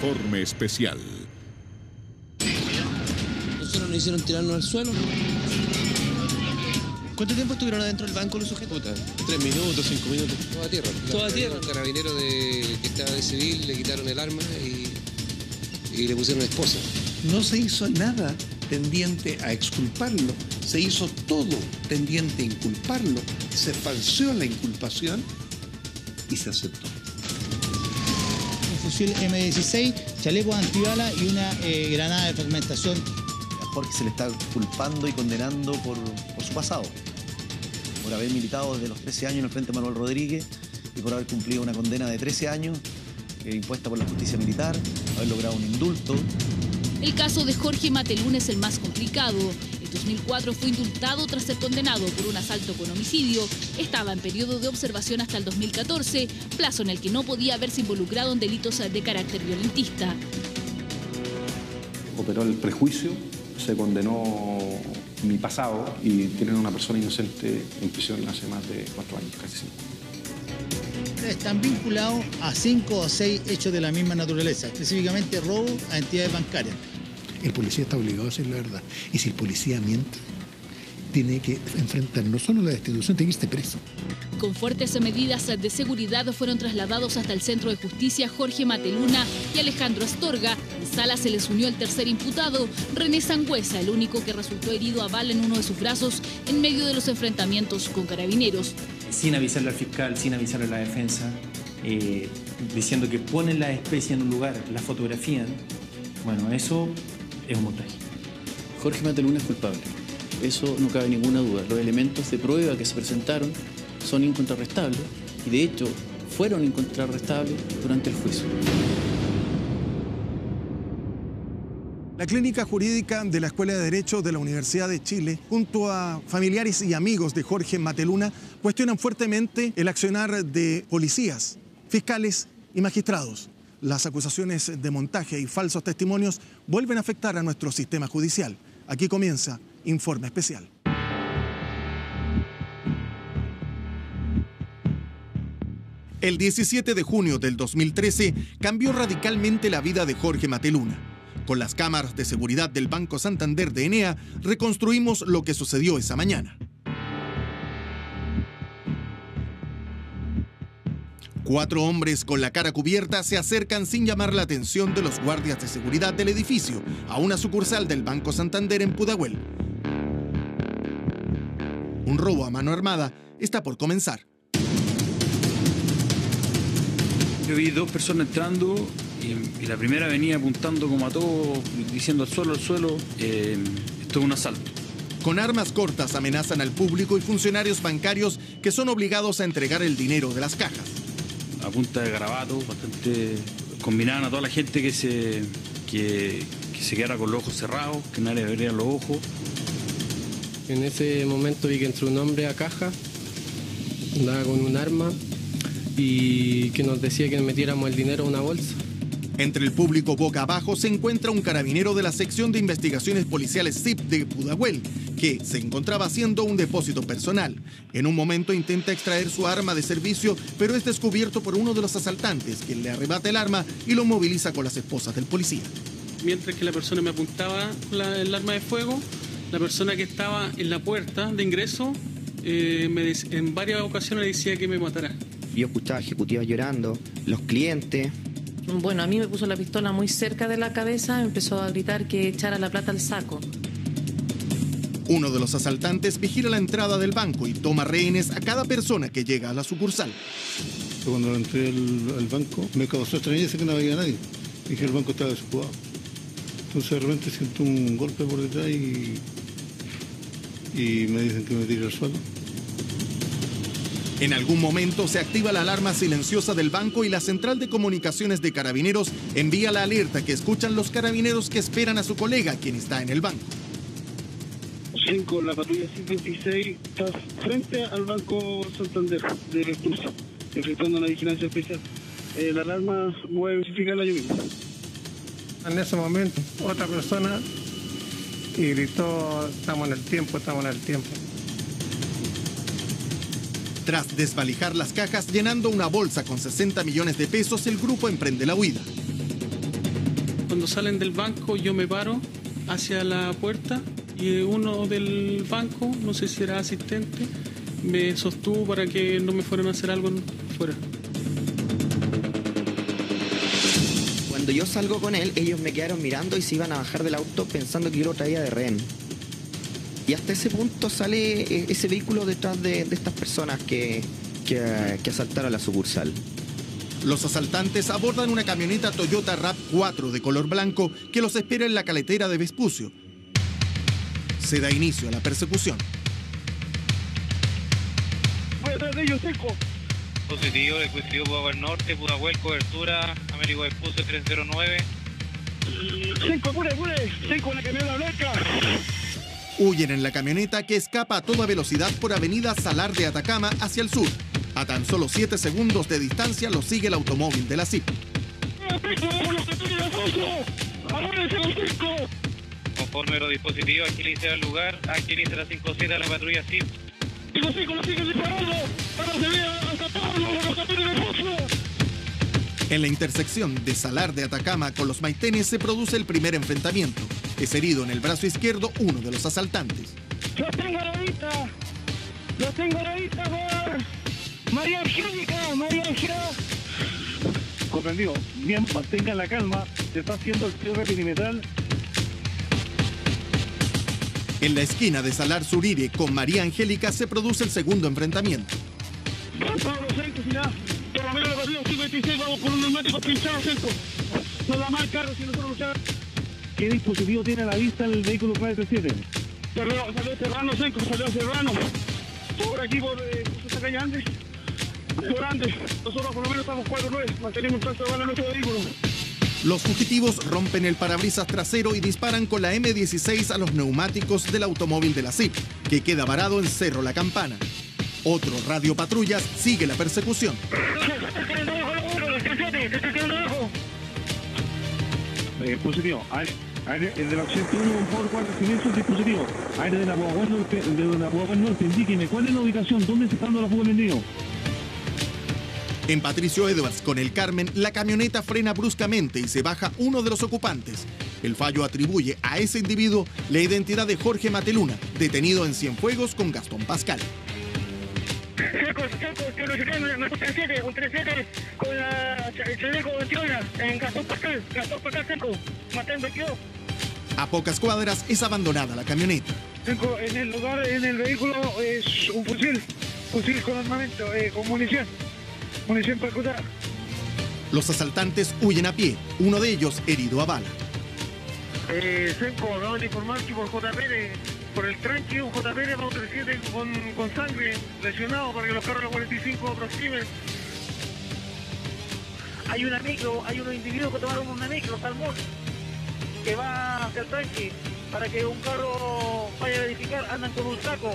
Informe especial. Nosotros nos hicieron tirarnos al suelo. ¿Cuánto tiempo estuvieron adentro del banco los sujetos? 3 minutos, 5 minutos. Toda tierra. Toda tierra. Un carabinero que estaba de civil, le quitaron el arma y le pusieron esposa. No se hizo nada tendiente a exculparlo, se hizo todo tendiente a inculparlo, se falseó la inculpación y se aceptó. Un fusil M16, chalecos antibala y una granada de fragmentación. A Jorge se le está culpando y condenando por su pasado, por haber militado desde los 13 años en el Frente Manuel Rodríguez y por haber cumplido una condena de 13 años impuesta por la justicia militar, haber logrado un indulto. El caso de Jorge Mateluna es el más complicado. En 2004 fue indultado tras ser condenado por un asalto con homicidio. Estaba en periodo de observación hasta el 2014, plazo en el que no podía haberse involucrado en delitos de carácter violentista. Operó el prejuicio, se condenó mi pasado y tienen a una persona inocente en prisión hace más de 4 años, casi 5. Están vinculados a 5 o 6 hechos de la misma naturaleza, específicamente robo a entidades bancarias. El policía está obligado a decir la verdad. Y si el policía miente, tiene que enfrentar no solo la destitución, tiene que irse preso. Con fuertes medidas de seguridad fueron trasladados hasta el Centro de Justicia Jorge Mateluna y Alejandro Astorga. En sala se les unió el tercer imputado, René Sangüesa, el único que resultó herido a bala en uno de sus brazos en medio de los enfrentamientos con carabineros. Sin avisarle al fiscal, sin avisarle a la defensa, diciendo que ponen la especie en un lugar, la fotografían. Bueno, eso es un montaje. Jorge Mateluna es culpable. Eso no cabe ninguna duda. Los elementos de prueba que se presentaron son incontrarrestables y de hecho fueron incontrarrestables durante el juicio. La Clínica Jurídica de la Escuela de Derecho de la Universidad de Chile, junto a familiares y amigos de Jorge Mateluna, cuestionan fuertemente el accionar de policías, fiscales y magistrados. Las acusaciones de montaje y falsos testimonios vuelven a afectar a nuestro sistema judicial. Aquí comienza Informe Especial. El 17 de junio del 2013 cambió radicalmente la vida de Jorge Mateluna. Con las cámaras de seguridad del Banco Santander de Enea, reconstruimos lo que sucedió esa mañana. 4 hombres con la cara cubierta se acercan sin llamar la atención de los guardias de seguridad del edificio a una sucursal del Banco Santander en Pudahuel. Un robo a mano armada está por comenzar. Yo vi 2 personas entrando y la primera venía apuntando como a todo, diciendo al suelo, esto es un asalto. Con armas cortas amenazan al público y funcionarios bancarios que son obligados a entregar el dinero de las cajas. A punta de garabato, bastante combinaban a toda la gente que se quedara con los ojos cerrados, que nadie le abriera los ojos. En ese momento vi que entró un hombre a caja, andaba con un arma y que nos decía que metiéramos el dinero en una bolsa. Entre el público boca abajo se encuentra un carabinero de la sección de investigaciones policiales SIP de Pudahuel, que se encontraba haciendo un depósito personal. En un momento intenta extraer su arma de servicio, pero es descubierto por uno de los asaltantes, quien le arrebata el arma y lo moviliza con las esposas del policía. Mientras que la persona me apuntaba el arma de fuego, la persona que estaba en la puerta de ingreso en varias ocasiones decía que me matara. Yo escuchaba ejecutivas llorando, los clientes. Bueno, a mí me puso la pistola muy cerca de la cabeza, empezó a gritar que echara la plata al saco. Uno de los asaltantes vigila la entrada del banco y toma rehenes a cada persona que llega a la sucursal. Cuando entré al banco me causó extrañeza que no había nadie. Dije, el banco estaba desocupado. Entonces de repente siento un golpe por detrás y me dicen que me tire al suelo. En algún momento se activa la alarma silenciosa del banco y la central de comunicaciones de Carabineros envía la alerta que escuchan los carabineros que esperan a su colega, quien está en el banco. 5, la patrulla 56 está frente al Banco Santander de Recursos, efectuando una vigilancia especial. La alarma voy a verificarla yo mismo. En ese momento, otra persona y gritó, estamos en el tiempo, estamos en el tiempo. Tras desvalijar las cajas llenando una bolsa con 60 millones de pesos, el grupo emprende la huida. Cuando salen del banco yo me paro hacia la puerta y uno del banco, no sé si era asistente, me sostuvo para que no me fueran a hacer algo fuera. Cuando yo salgo con él, ellos me quedaron mirando y se iban a bajar del auto pensando que yo lo traía de rehén. Y hasta ese punto sale ese vehículo detrás de estas personas que asaltaron la sucursal. Los asaltantes abordan una camioneta Toyota RAV4 de color blanco que los espera en la caletera de Vespucio. Se da inicio a la persecución. Voy atrás de ellos, Seco. Positivo, dispositivo Pudahuel Norte, Pudahuel, cobertura, Américo Vespucio 309. Seco, apure, Seco, la camioneta blanca. Huyen en la camioneta que escapa a toda velocidad por avenida Salar de Atacama hacia el sur. A tan solo 7 segundos de distancia lo sigue el automóvil de la CIP. Conforme los dispositivos, agilice el lugar, agilice la 57 a la patrulla CIP. En la intersección de Salar de Atacama con los Maitenes se produce el primer enfrentamiento. Es herido en el brazo izquierdo uno de los asaltantes. ¡Lo tengo ahorita! ¡Por María Angélica! Comprendido. Bien, mantengan la calma. Se está haciendo el cierre perimetral. En la esquina de Salar Surire con María Angélica se produce el segundo enfrentamiento. Por lo menos la patrulla 56, vamos con un neumático pinchado, Centro. No da mal carro si nosotros luchamos. ¿Qué dispositivo tiene a la vista el vehículo 437? Salió Serrano, Centro, salió Serrano. Por aquí, por esta calle Andes. Por Andes. Nosotros por lo menos estamos 4-9, mantenemos un trazo de bala en nuestro vehículo. Los fugitivos rompen el parabrisas trasero y disparan con la M16 a los neumáticos del automóvil de la CIP, que queda varado en Cerro La Campana. Otro radiopatrullas sigue la persecución. Positivo. Aire de la 81, por 4 silencios, dispositivo. Aire de la Pudahuel Norte, indíqueme cuál es la ubicación, dónde se está dando la fuga del mendigo. En Patricio Edwards con el Carmen, la camioneta frena bruscamente y se baja uno de los ocupantes. El fallo atribuye a ese individuo la identidad de Jorge Mateluna, detenido en Cienfuegos con Gastón Pascal. Un 37 con la chaleco 21 en Gastón Pascal Seco, matando aquí. A pocas cuadras es abandonada la camioneta. En el lugar, en el vehículo, es un fusil con armamento, con munición percutada. Los asaltantes huyen a pie, uno de ellos herido a bala. Senco, acabo de informar que por el tranque, un JPR para un 37 con sangre, lesionado para que los carros de los 45 aproximen. Hay unos individuos que tomaron una micro, Salmón, que va hacia el tranque para que un carro vaya a verificar, andan con un saco.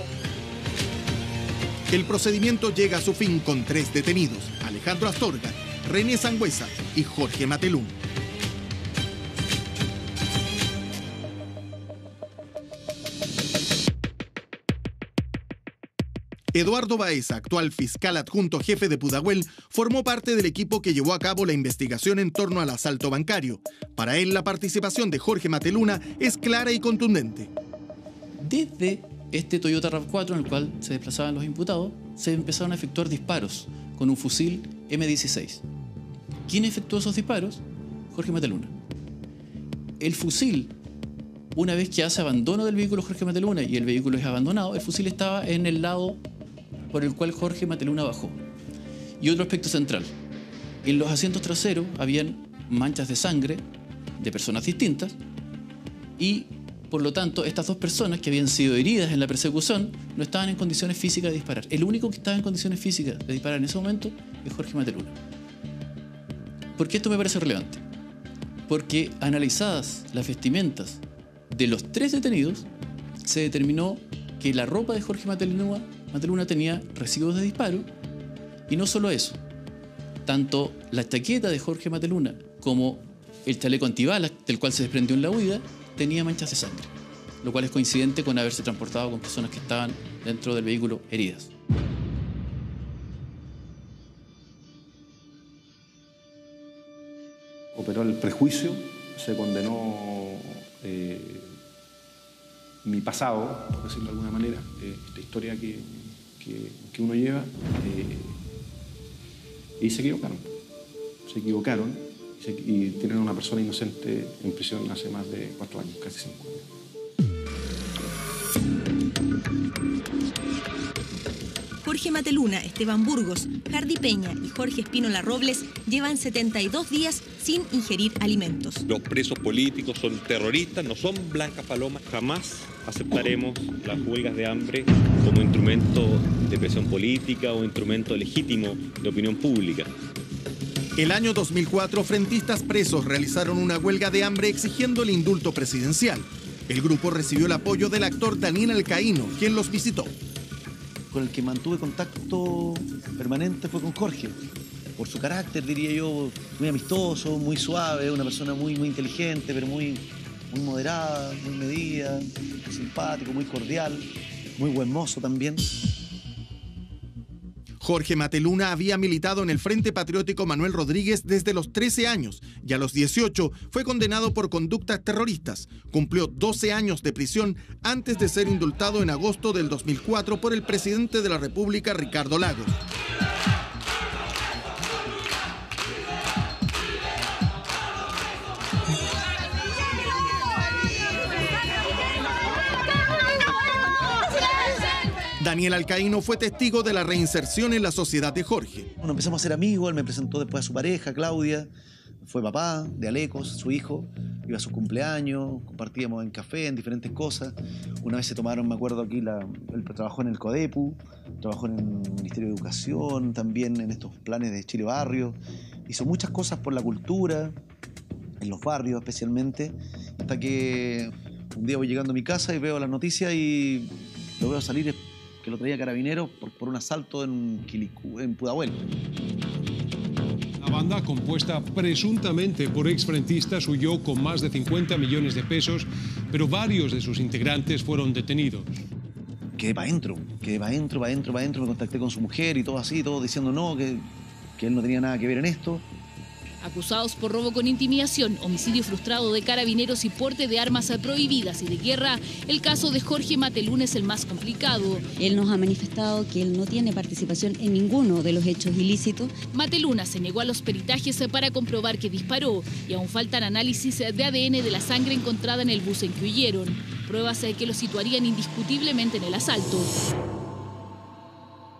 El procedimiento llega a su fin con 3 detenidos: Alejandro Astorga, René Sangüesa y Jorge Matelún. Eduardo Baeza, actual fiscal adjunto jefe de Pudahuel, formó parte del equipo que llevó a cabo la investigación en torno al asalto bancario. Para él, la participación de Jorge Mateluna es clara y contundente. Desde este Toyota RAV4 en el cual se desplazaban los imputados, se empezaron a efectuar disparos con un fusil M16. ¿Quién efectuó esos disparos? Jorge Mateluna. El fusil, una vez que hace abandono del vehículo Jorge Mateluna y el vehículo es abandonado, el fusil estaba en el lado por el cual Jorge Mateluna bajó. Y otro aspecto central: en los asientos traseros habían manchas de sangre de personas distintas y, por lo tanto, estas dos personas que habían sido heridas en la persecución no estaban en condiciones físicas de disparar. El único que estaba en condiciones físicas de disparar en ese momento es Jorge Mateluna. ¿Por qué esto me parece relevante? Porque analizadas las vestimentas de los 3 detenidos, se determinó que la ropa de Jorge Mateluna tenía residuos de disparo, y no solo eso, tanto la chaqueta de Jorge Mateluna como el chaleco antibalas del cual se desprendió en la huida tenía manchas de sangre, lo cual es coincidente con haberse transportado con personas que estaban dentro del vehículo heridas. Operó el prejuicio se condenó mi pasado, por decirlo de alguna manera, esta historia que uno lleva, y se equivocaron. Se equivocaron y tienen a una persona inocente en prisión hace más de 4 años, casi 5 años. Jorge Mateluna, Esteban Burgos, Hardy Peña y Jorge Espínola Robles llevan 72 días sin ingerir alimentos. Los presos políticos son terroristas, no son blancas palomas. Jamás aceptaremos las huelgas de hambre como instrumento de presión política o instrumento legítimo de opinión pública. El año 2004, frentistas presos realizaron una huelga de hambre exigiendo el indulto presidencial. El grupo recibió el apoyo del actor Daniel Alcaíno, quien los visitó. Con el que mantuve contacto permanente fue con Jorge. Por su carácter, diría yo, muy amistoso, muy suave, una persona muy inteligente, pero muy moderada, muy medida, muy simpático, muy cordial, muy buen mozo también. Jorge Mateluna había militado en el Frente Patriótico Manuel Rodríguez desde los 13 años y a los 18 fue condenado por conductas terroristas. Cumplió 12 años de prisión antes de ser indultado en agosto del 2004 por el presidente de la República, Ricardo Lagos. Daniel Alcaíno fue testigo de la reinserción en la sociedad de Jorge. Bueno, empezamos a ser amigos, él me presentó después a su pareja, Claudia, fue papá de Alecos, su hijo, iba a su cumpleaños, compartíamos en café, en diferentes cosas. Una vez se tomaron, me acuerdo aquí, él trabajó en el CODEPU, trabajó en el Ministerio de Educación, también en estos planes de Chile Barrio, hizo muchas cosas por la cultura, en los barrios especialmente, hasta que un día voy llegando a mi casa y veo las noticias y lo veo salir que lo traía Carabineros por un asalto en Pudahuel. La banda, compuesta presuntamente por exfrentistas, huyó con más de 50 millones de pesos, pero varios de sus integrantes fueron detenidos. Quedé para adentro, me contacté con su mujer y todo así, todo diciendo no, que él no tenía nada que ver en esto. Acusados por robo con intimidación, homicidio frustrado de Carabineros y porte de armas prohibidas y de guerra, el caso de Jorge Mateluna es el más complicado. Él nos ha manifestado que él no tiene participación en ninguno de los hechos ilícitos. Mateluna se negó a los peritajes para comprobar que disparó y aún faltan análisis de ADN de la sangre encontrada en el bus en que huyeron. Pruebas que lo situarían indiscutiblemente en el asalto.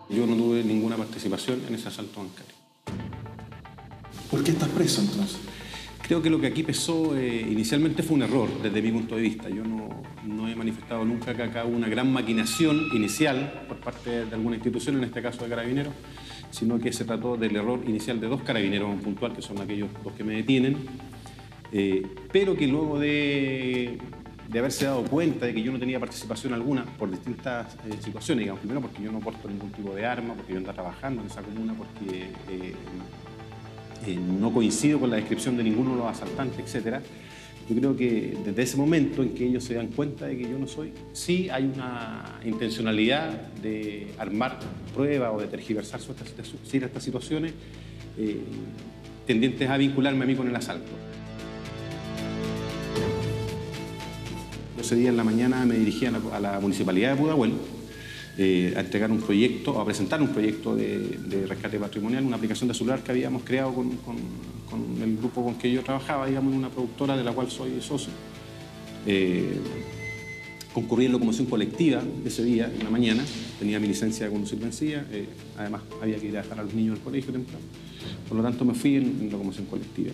Yo no tuve ninguna participación en ese asalto bancario. ¿Por qué estás preso entonces? Creo que lo que aquí pesó inicialmente fue un error desde mi punto de vista. Yo no he manifestado nunca que acá hubo una gran maquinación inicial por parte de alguna institución, en este caso de Carabineros, sino que se trató del error inicial de 2 carabineros en puntual, que son aquellos 2 que me detienen, pero que luego de haberse dado cuenta de que yo no tenía participación alguna por distintas situaciones, digamos, primero porque yo no porto ningún tipo de arma, porque yo ando trabajando en esa comuna, porque no coincido con la descripción de ninguno de los asaltantes, etc. Yo creo que desde ese momento en que ellos se dan cuenta de que yo no soy, sí hay una intencionalidad de armar pruebas o de tergiversar estas situaciones tendientes a vincularme a mí con el asalto. Ese día en la mañana me dirigí a la Municipalidad de Pudahuel a entregar un proyecto, a presentar un proyecto de rescate patrimonial, una aplicación de celular que habíamos creado con el grupo con que yo trabajaba, digamos, en una productora de la cual soy socio. Concurrí en locomoción colectiva ese día, en la mañana, tenía mi licencia de conducir vencida, además había que ir a dejar a los niños del colegio temprano, por lo tanto me fui en locomoción colectiva.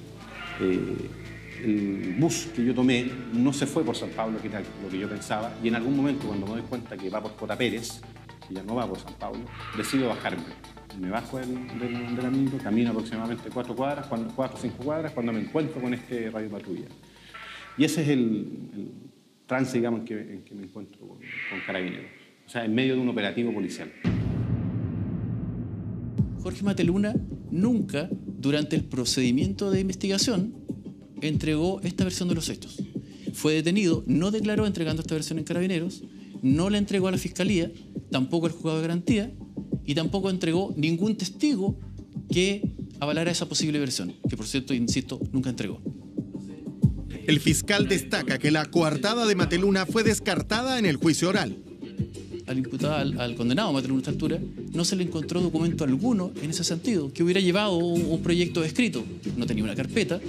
El bus que yo tomé no se fue por San Pablo, que era lo que yo pensaba, y en algún momento, cuando me doy cuenta que va por J. Pérez, que ya no va por San Pablo, decido bajarme. Me bajo del micro, camino aproximadamente 4 o 5 cuadras, cuando me encuentro con este radio patrulla. Y ese es el trance, digamos, en que me encuentro con Carabineros, o sea, en medio de un operativo policial. Jorge Mateluna nunca, durante el procedimiento de investigación, entregó esta versión de los hechos. Fue detenido, no declaró entregando esta versión en Carabineros, no la entregó a la Fiscalía, tampoco al juzgado de garantía y tampoco entregó ningún testigo que avalara esa posible versión, que por cierto, insisto, nunca entregó. El fiscal destaca que la coartada de Mateluna fue descartada en el juicio oral. Al imputado, al condenado Mateluna a esta altura, no se le encontró documento alguno en ese sentido, que hubiera llevado un proyecto escrito. No tenía una carpeta.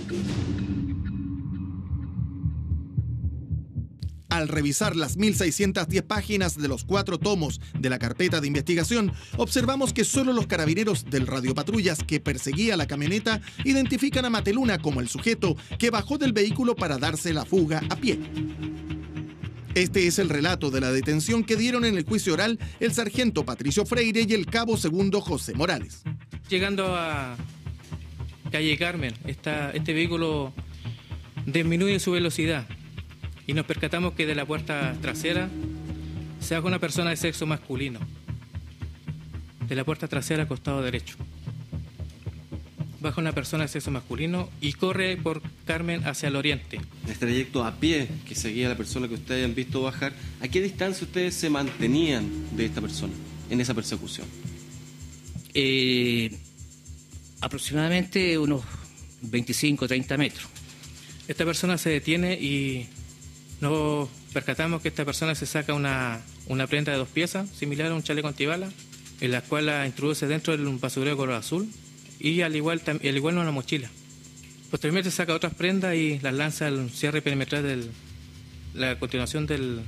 Al revisar las 1.610 páginas de los 4 tomos de la carpeta de investigación, observamos que solo los carabineros del radiopatrullas que perseguía la camioneta identifican a Mateluna como el sujeto que bajó del vehículo para darse la fuga a pie. Este es el relato de la detención que dieron en el juicio oral el sargento Patricio Freire y el cabo segundo José Morales. Llegando a calle Carmen, este vehículo disminuye su velocidad y nos percatamos que de la puerta trasera se baja una persona de sexo masculino. De la puerta trasera, costado derecho. Baja una persona de sexo masculino y corre por Carmen hacia el oriente. En este trayecto a pie que seguía la persona que ustedes han visto bajar, ¿a qué distancia ustedes se mantenían de esta persona en esa persecución? Aproximadamente unos 25 30 metros. Esta persona se detiene y nos percatamos que esta persona se saca una prenda de 2 piezas, similar a un chaleco antibala, en la cual la introduce dentro de un basurero de color azul y al igual una mochila. Posteriormente saca otras prendas y las lanza al cierre perimetral de la continuación del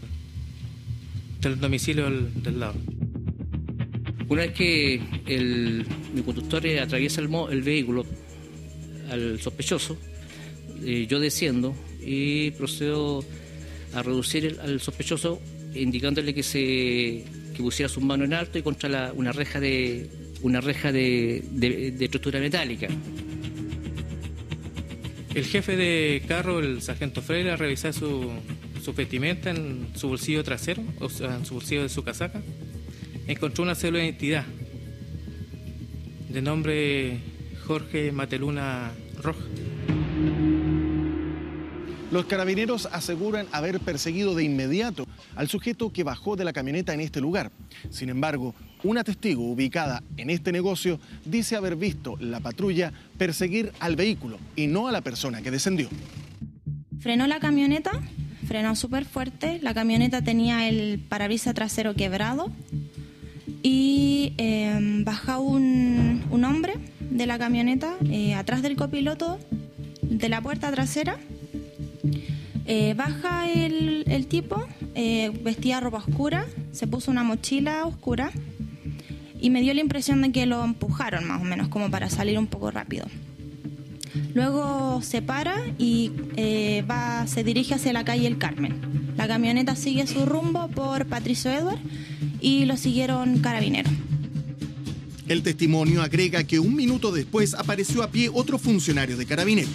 domicilio del lado. Una vez que mi conductor atraviesa el vehículo al sospechoso, yo desciendo y procedo a reducir al sospechoso, indicándole que pusiera sus manos en alto y contra una reja de estructura metálica. El jefe de carro, el sargento Freire, a revisar su vestimenta en su bolsillo trasero, o sea, en su bolsillo de su casaca, encontró una cédula de identidad de nombre Jorge Mateluna Roja. Los carabineros aseguran haber perseguido de inmediato al sujeto que bajó de la camioneta en este lugar. Sin embargo, una testigo ubicada en este negocio dice haber visto la patrulla perseguir al vehículo y no a la persona que descendió. Frenó la camioneta, frenó súper fuerte. La camioneta tenía el parabrisas trasero quebrado y baja un hombre de la camioneta atrás del copiloto de la puerta trasera. Baja el tipo, vestía ropa oscura, se puso una mochila oscura y me dio la impresión de que lo empujaron más o menos como para salir un poco rápido. Luego se para y se dirige hacia la calle El Carmen. La camioneta sigue su rumbo por Patricio Edward y lo siguieron carabineros. El testimonio agrega que 1 minuto después apareció a pie otro funcionario de carabineros.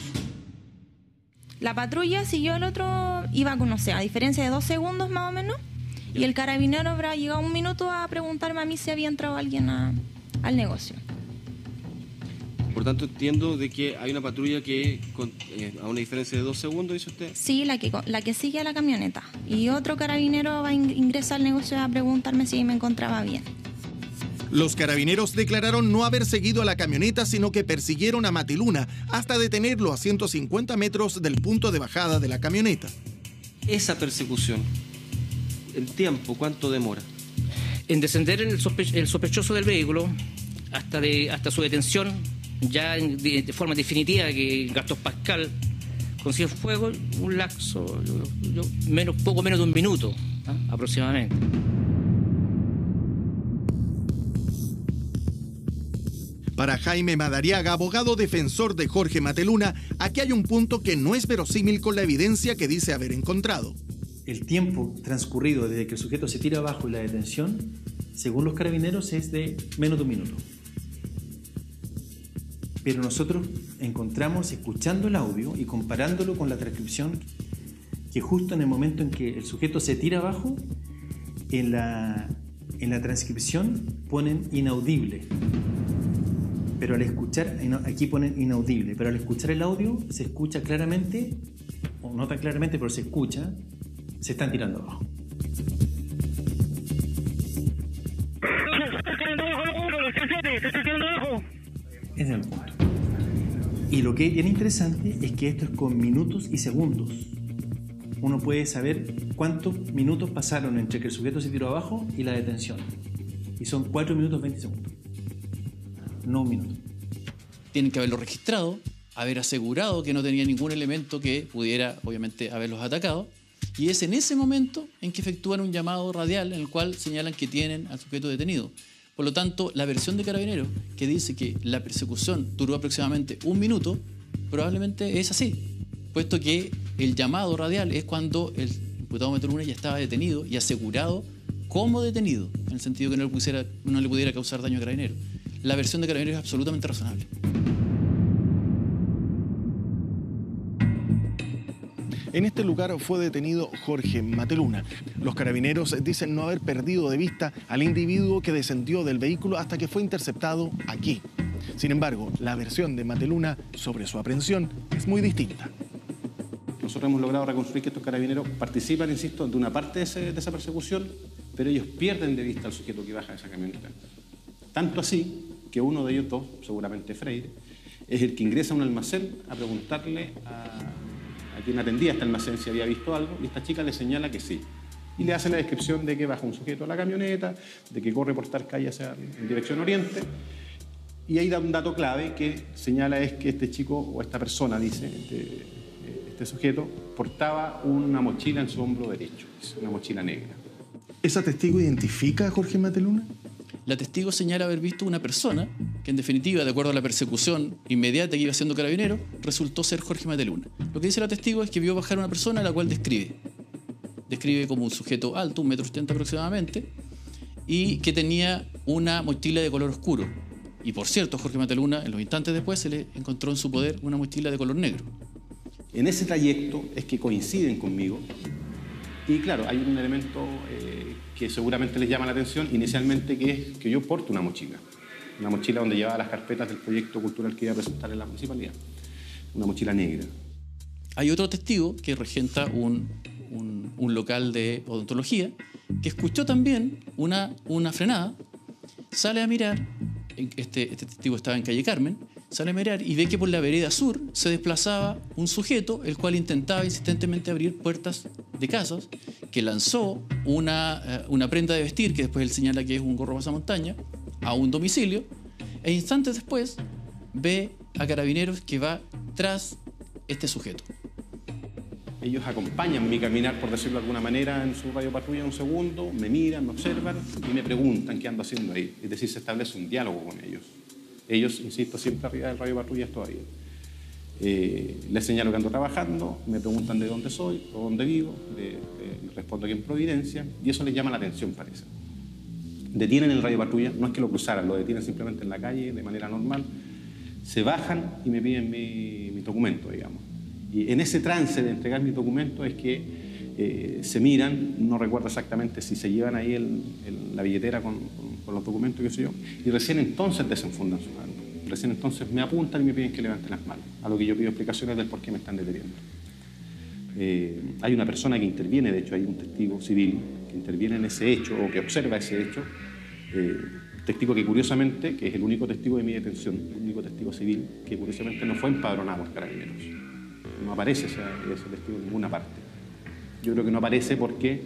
La patrulla siguió el otro, iba con, a diferencia de 2 segundos más o menos, y el carabinero habrá llegado 1 minuto a preguntarme a mí si había entrado alguien al negocio. Por tanto, entiendo de que hay una patrulla que, a una diferencia de 2 segundos, dice usted. Sí, la que sigue a la camioneta. Y otro carabinero ingresa al negocio a preguntarme si me encontraba bien. Los carabineros declararon no haber seguido a la camioneta, sino que persiguieron a Mateluna hasta detenerlo a 150 metros del punto de bajada de la camioneta. Esa persecución, ¿en tiempo cuánto demora? En descender el sospechoso del vehículo hasta su detención, ya de forma definitiva, que Gastón Pascal consiguió fuego, un lapso, poco menos de 1 minuto, aproximadamente. Para Jaime Madariaga, abogado defensor de Jorge Mateluna, aquí hay un punto que no es verosímil con la evidencia que dice haber encontrado. El tiempo transcurrido desde que el sujeto se tira abajo y la detención, según los carabineros, es de menos de 1 minuto. Pero nosotros encontramos, escuchando el audio y comparándolo con la transcripción, que justo en el momento en que el sujeto se tira abajo, en la transcripción ponen inaudible. Pero al escuchar, aquí ponen inaudible, pero al escuchar el audio se escucha claramente, o no tan claramente, pero se escucha, se están tirando abajo. Ese es el punto. Y lo que es bien interesante es que esto es con minutos y segundos. Uno puede saber cuántos minutos pasaron entre que el sujeto se tiró abajo y la detención. Y son 4 minutos 20 segundos. No un minuto. Tienen que haberlo registrado, haber asegurado que no tenía ningún elemento que pudiera, obviamente, haberlos atacado. Y es en ese momento en que efectúan un llamado radial en el cual señalan que tienen al sujeto detenido. Por lo tanto, la versión de Carabineros, que dice que la persecución duró aproximadamente 1 minuto, probablemente es así, puesto que el llamado radial es cuando el imputado Mateluna ya estaba detenido y asegurado como detenido, en el sentido que no le pudiera causar daño a Carabineros. La versión de Carabineros es absolutamente razonable. En este lugar fue detenido Jorge Mateluna. Los carabineros dicen no haber perdido de vista al individuo que descendió del vehículo hasta que fue interceptado aquí. Sin embargo, la versión de Mateluna sobre su aprehensión es muy distinta. Nosotros hemos logrado reconstruir que estos carabineros participan, insisto, de una parte de esa persecución, pero ellos pierden de vista al sujeto que baja de esa camioneta. Tanto así que uno de ellos dos, seguramente Freire, es el que ingresa a un almacén a preguntarle a quien atendía este almacén si había visto algo, y esta chica le señala que sí. Y le hace la descripción de que baja un sujeto a la camioneta, de que corre por tal calle en dirección oriente, y ahí da un dato clave que señala es que este chico, o esta persona, dice, este sujeto, portaba una mochila en su hombro derecho, una mochila negra. ¿Esa testigo identifica a Jorge Mateluna? La testigo señala haber visto una persona que, en definitiva, de acuerdo a la persecución inmediata que iba haciendo Carabinero, resultó ser Jorge Mateluna. Lo que dice la testigo es que vio bajar a una persona a la cual describe como un sujeto alto, 1,80 m aproximadamente, y que tenía una mochila de color oscuro. Y por cierto, Jorge Mateluna, en los instantes después, se le encontró en su poder una mochila de color negro. En ese trayecto es que coinciden conmigo. Y claro, hay un elemento que seguramente les llama la atención inicialmente, que es que yo porto una mochila donde llevaba las carpetas del proyecto cultural que iba a presentar en la municipalidad, una mochila negra. Hay otro testigo que regenta un local de odontología que escuchó también una frenada, sale a mirar, este testigo estaba en calle Carmen, sale a mirar y ve que por la vereda sur se desplazaba un sujeto el cual intentaba insistentemente abrir puertas de casas, que lanzó una prenda de vestir, que después él señala que es un gorro pasamontaña, a un domicilio, e instantes después ve a Carabineros que va tras este sujeto. Ellos acompañan mi caminar, por decirlo de alguna manera, en su radiopatrulla un segundo, me miran, me observan y me preguntan qué ando haciendo ahí. Es decir, se establece un diálogo con ellos. Ellos, insisto, siempre arriba del radiopatrullas todavía. Les señalo que ando trabajando, me preguntan de dónde soy o dónde vivo, les respondo que en Providencia, y eso les llama la atención, parece. Detienen el radiopatrulla, no es que lo cruzaran, lo detienen simplemente en la calle de manera normal, se bajan y me piden mi documento, digamos. Y en ese trance de entregar mi documento es que se miran, no recuerdo exactamente si se llevan ahí la billetera con los documentos, qué sé yo, y recién entonces desenfundan su mano. Recién entonces me apuntan y me piden que levante las manos, a lo que yo pido explicaciones del por qué me están deteniendo. Hay una persona que interviene, de hecho hay un testigo civil que interviene en ese hecho o que observa ese hecho, testigo que curiosamente, que es el único testigo de mi detención, el único testigo civil, que curiosamente no fue empadronado por Carabineros. No aparece ese testigo en ninguna parte. Yo creo que no aparece porque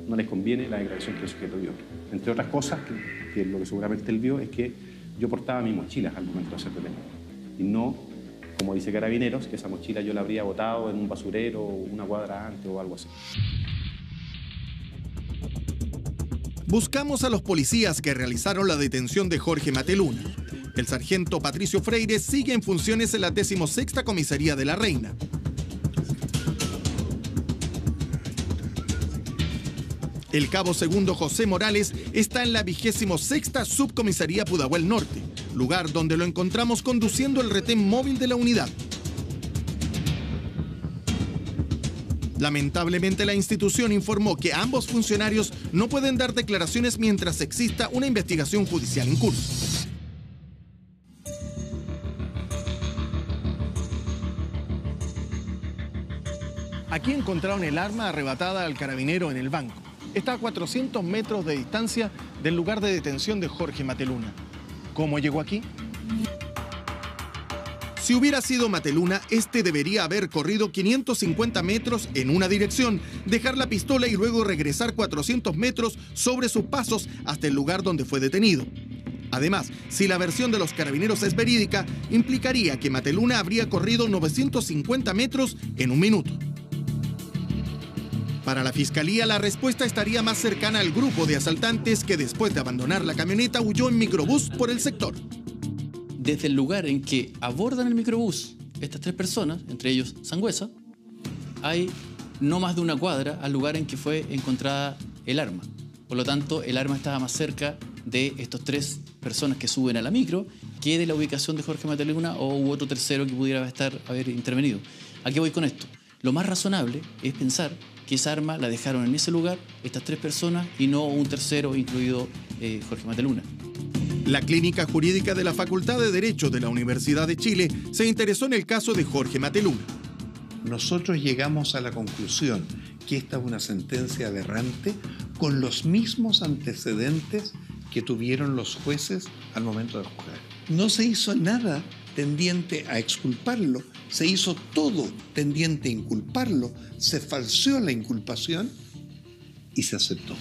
no les conviene la declaración que el sujeto dio. Entre otras cosas, que lo que seguramente él vio es que yo portaba mis mochilas al momento de ser detenido. Y no, como dice Carabineros, que esa mochila yo la habría botado en un basurero una cuadra antes o algo así. Buscamos a los policías que realizaron la detención de Jorge Mateluna. El sargento Patricio Freire sigue en funciones en la 16ª Comisaría de La Reina. El cabo segundo José Morales está en la 26ª Subcomisaría Pudahuel Norte, lugar donde lo encontramos conduciendo el retén móvil de la unidad. Lamentablemente, la institución informó que ambos funcionarios no pueden dar declaraciones mientras exista una investigación judicial en curso. Aquí encontraron el arma arrebatada al carabinero en el banco. Está a 400 metros de distancia del lugar de detención de Jorge Mateluna. ¿Cómo llegó aquí? Si hubiera sido Mateluna, este debería haber corrido 550 metros en una dirección, dejar la pistola y luego regresar 400 metros sobre sus pasos hasta el lugar donde fue detenido. Además, si la versión de los carabineros es verídica, implicaría que Mateluna habría corrido 950 metros en un minuto. Para la Fiscalía, la respuesta estaría más cercana al grupo de asaltantes que después de abandonar la camioneta huyó en microbús por el sector. Desde el lugar en que abordan el microbús estas 3 personas, entre ellos Sangüesa, hay no más de una cuadra al lugar en que fue encontrada el arma. Por lo tanto, el arma estaba más cerca de estos 3 personas que suben a la micro que de la ubicación de Jorge Mateluna o otro tercero que pudiera haber intervenido. ¿A qué voy con esto? Lo más razonable es pensar que esa arma la dejaron en ese lugar estas 3 personas y no un tercero, incluido Jorge Mateluna. La Clínica Jurídica de la Facultad de Derecho de la Universidad de Chile se interesó en el caso de Jorge Mateluna. Nosotros llegamos a la conclusión que esta es una sentencia aberrante con los mismos antecedentes que tuvieron los jueces al momento de juzgar. No se hizo nada tendiente a exculparlo, se hizo todo tendiente a inculparlo, se falseó la inculpación y se aceptó.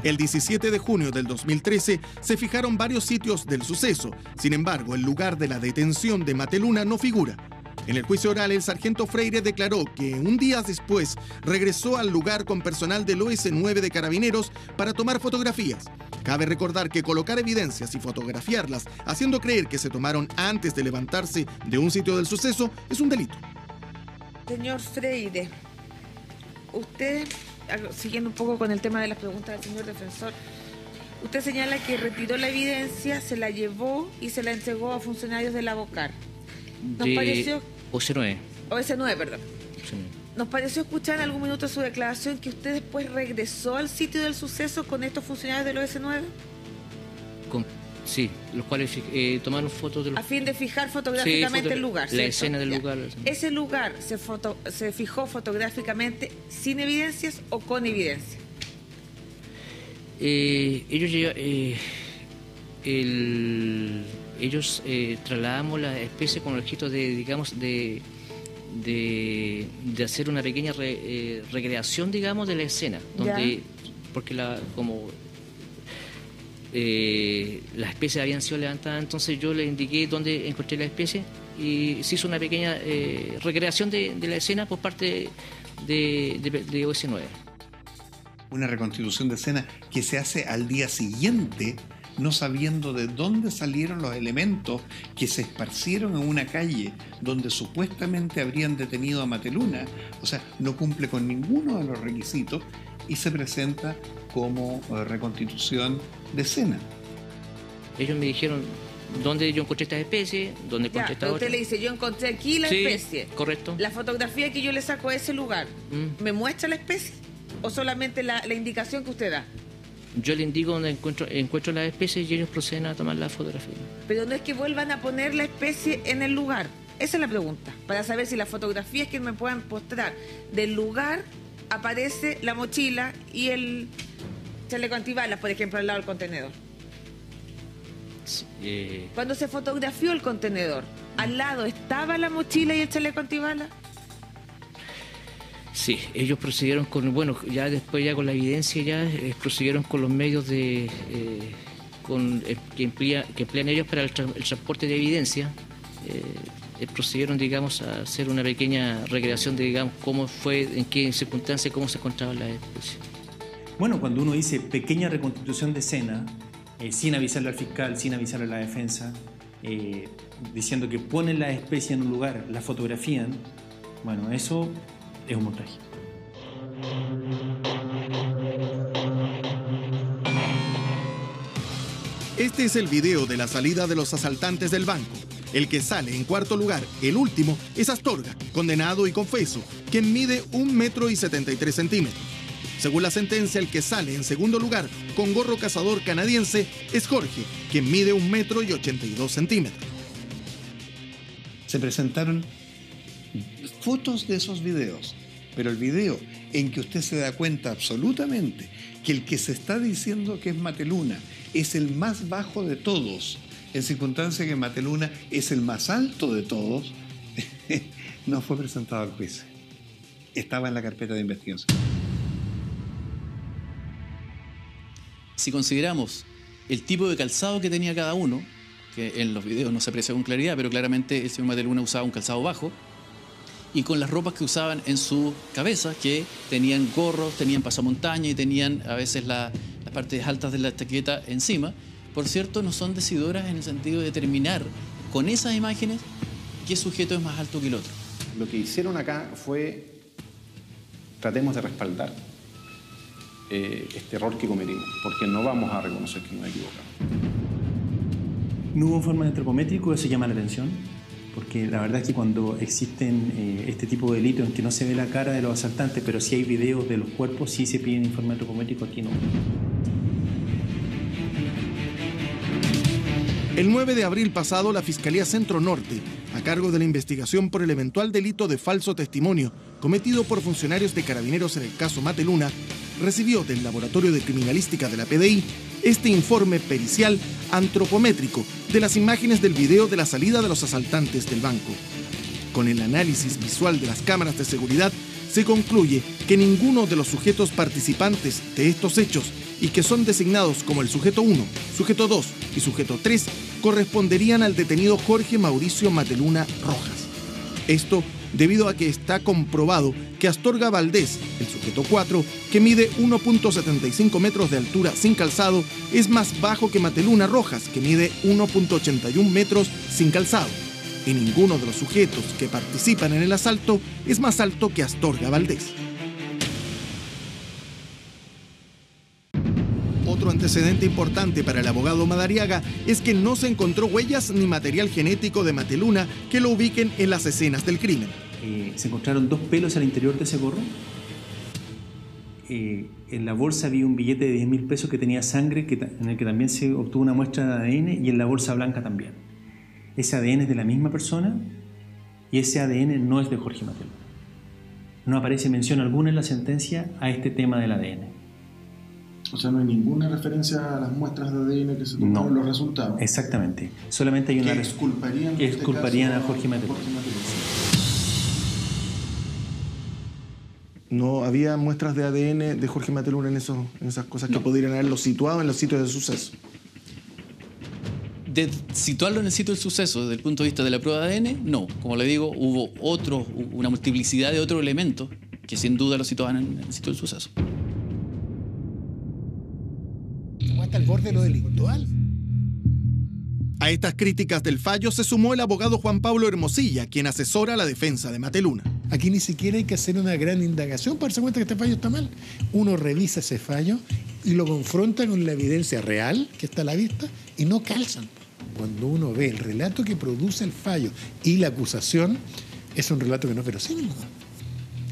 El 17 de junio del 2013 se fijaron varios sitios del suceso. Sin embargo, el lugar de la detención de Mateluna no figura. En el juicio oral, el sargento Freire declaró que un día después regresó al lugar con personal del OS9 de Carabineros para tomar fotografías. Cabe recordar que colocar evidencias y fotografiarlas haciendo creer que se tomaron antes de levantarse de un sitio del suceso es un delito. Señor Freire, usted, siguiendo un poco con el tema de las preguntas del señor defensor, usted señala que retiró la evidencia, se la llevó y se la entregó a funcionarios de la BOCAR. Nos pareció... OS9, perdón. Sí. Nos pareció escuchar en algún minuto su declaración que usted después regresó al sitio del suceso con estos funcionarios del OS9. Sí, los cuales tomaron fotos de los... A fin de fijar fotográficamente el lugar, ¿cierto? La escena del lugar. ¿Ese lugar se fijó fotográficamente sin evidencias o con evidencia? Ellos trasladamos la especie con el objeto de, digamos, de hacer una pequeña recreación, digamos, de la escena, donde, porque las especies habían sido levantadas, entonces yo le indiqué dónde encontré la especie y se hizo una pequeña recreación de la escena por parte de OS9. Una reconstitución de escena que se hace al día siguiente, no sabiendo de dónde salieron los elementos que se esparcieron en una calle donde supuestamente habrían detenido a Mateluna. O sea, no cumple con ninguno de los requisitos y se presenta como reconstitución de escena. Ellos me dijeron dónde yo encontré esta especie, dónde encontré esta otra. Usted le dice, yo encontré aquí la especie. Correcto. La fotografía que yo le saco a ese lugar, ¿me muestra la especie o solamente la indicación que usted da? Yo le indico donde encuentro las especies y ellos proceden a tomar la fotografía. Pero no es que vuelvan a poner la especie en el lugar. Esa es la pregunta. Para saber si las fotografías que me puedan mostrar del lugar aparece la mochila y el chaleco antibalas, por ejemplo, al lado del contenedor. Sí, Cuando se fotografió el contenedor, ¿al lado estaba la mochila y el chaleco antibalas? Sí, ellos procedieron con, bueno, ya después ya con la evidencia ya procedieron con los medios de que emplean ellos para el transporte de evidencia. Procedieron, digamos, a hacer una pequeña recreación de, digamos, cómo fue, en qué circunstancias, cómo se encontraban las especies. Bueno, cuando uno dice pequeña reconstitución de escena, sin avisarle al fiscal, sin avisarle a la defensa, diciendo que ponen la especie en un lugar, la fotografían, bueno, eso es un montaje. Este es el video de la salida de los asaltantes del banco. El que sale en cuarto lugar, el último, es Astorga, condenado y confeso, quien mide 1,73 m. Según la sentencia, el que sale en segundo lugar, con gorro cazador canadiense, es Jorge, quien mide 1,82 m. Se presentaron fotos de esos videos, pero el video en que usted se da cuenta absolutamente que el que se está diciendo que es Mateluna es el más bajo de todos, en circunstancia que Mateluna es el más alto de todos, no fue presentado al juicio. Estaba en la carpeta de investigación. Si consideramos el tipo de calzado que tenía cada uno, que en los videos no se aprecia con claridad, pero claramente el señor Mateluna usaba un calzado bajo, y con las ropas que usaban en su cabeza, que tenían gorros, tenían pasamontaña y tenían a veces las partes altas de la chaqueta encima, por cierto, no son decidoras en el sentido de determinar con esas imágenes qué sujeto es más alto que el otro. Lo que hicieron acá fue, tratemos de respaldar este error que cometimos, porque no vamos a reconocer que nos equivocamos. No hubo un informe antropométrico, eso llama la atención, porque la verdad es que cuando existen este tipo de delitos en que no se ve la cara de los asaltantes, pero sí hay videos de los cuerpos, sí se piden informe antropométrico, aquí no. El 9 de abril pasado, la Fiscalía Centro Norte, a cargo de la investigación por el eventual delito de falso testimonio cometido por funcionarios de Carabineros en el caso Mateluna, recibió del Laboratorio de Criminalística de la PDI este informe pericial antropométrico de las imágenes del video de la salida de los asaltantes del banco. Con el análisis visual de las cámaras de seguridad, se concluye que ninguno de los sujetos participantes de estos hechos y que son designados como el sujeto 1, sujeto 2 y sujeto 3 corresponderían al detenido Jorge Mauricio Mateluna Rojas. Esto debido a que está comprobado que Astorga Valdés, el sujeto 4, que mide 1.75 metros de altura sin calzado, es más bajo que Mateluna Rojas, que mide 1.81 metros sin calzado. Y ninguno de los sujetos que participan en el asalto es más alto que Astorga Valdés. Otro antecedente importante para el abogado Madariaga es que no se encontró huellas ni material genético de Mateluna que lo ubiquen en las escenas del crimen. Se encontraron 2 pelos al interior de ese gorro. En la bolsa había un billete de 10.000 pesos que tenía sangre, en el que también se obtuvo una muestra de ADN, y en la bolsa blanca también. Ese ADN es de la misma persona y ese ADN no es de Jorge Mateluna. No aparece mención alguna en la sentencia a este tema del ADN. O sea, no hay ninguna referencia a las muestras de ADN que se tomaron en los resultados. Exactamente. Solamente hay una que exculparían, que exculparían a Jorge Mateluna. No había muestras de ADN de Jorge Mateluna en esas cosas que podrían haberlo situado en los sitios de suceso. De situarlo en el sitio del suceso desde el punto de vista de la prueba de ADN, no. Como le digo, hubo una multiplicidad de otros elementos que sin duda lo situaban en el sitio del suceso. Hasta el borde de lo delictual. A estas críticas del fallo se sumó el abogado Juan Pablo Hermosilla, quien asesora la defensa de Mateluna. Aquí ni siquiera hay que hacer una gran indagación para darse cuenta que este fallo está mal. Uno revisa ese fallo y lo confronta con la evidencia real que está a la vista y no calzan. Cuando uno ve el relato que produce el fallo y la acusación, es un relato que no es verosímil.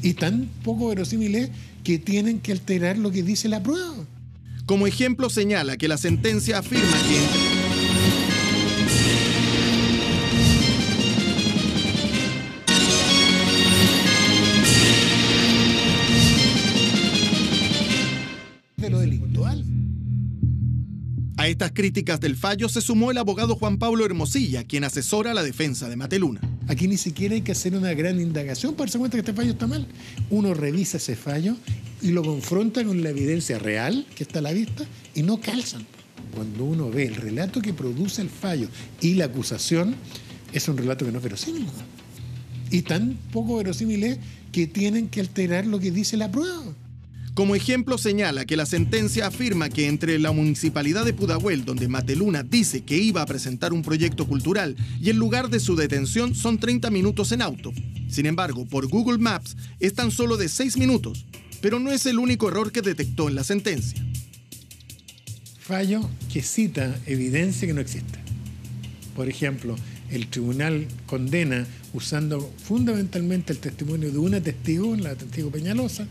Y tan poco verosímil es que tienen que alterar lo que dice la prueba. Como ejemplo señala que la sentencia afirma que de lo delictual. A estas críticas del fallo se sumó el abogado Juan Pablo Hermosilla, quien asesora la defensa de Mateluna. Aquí ni siquiera hay que hacer una gran indagación para darse cuenta que este fallo está mal. Uno revisa ese fallo y lo confronta con la evidencia real que está a la vista y no calzan. Cuando uno ve el relato que produce el fallo y la acusación, es un relato que no es verosímil. Y tan poco verosímil es que tienen que alterar lo que dice la prueba. Como ejemplo señala que la sentencia afirma que entre la municipalidad de Pudahuel, donde Mateluna dice que iba a presentar un proyecto cultural, y el lugar de su detención son 30 minutos en auto. Sin embargo, por Google Maps es tan solo de 6 minutos, pero no es el único error que detectó en la sentencia. Fallo que cita evidencia que no existe. Por ejemplo, el tribunal condena usando fundamentalmente el testimonio de una testigo, la testigo Peñalosa,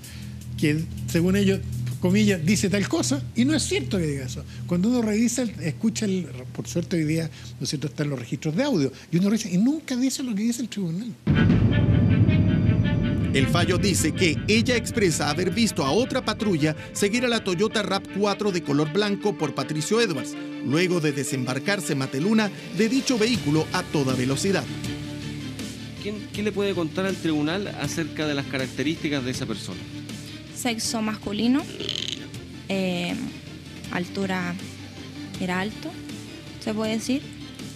que según ellos, comillas, dice tal cosa, y no es cierto que diga eso. Cuando uno revisa, escucha, por suerte hoy día, ¿no es cierto?, están los registros de audio, y uno revisa y nunca dice lo que dice el tribunal. El fallo dice que ella expresa haber visto a otra patrulla seguir a la Toyota RAV4 de color blanco por Patricio Edwards, luego de desembarcarse Mateluna de dicho vehículo a toda velocidad. ¿Qué le puede contar al tribunal acerca de las características de esa persona? Sexo masculino, altura era alto, se puede decir,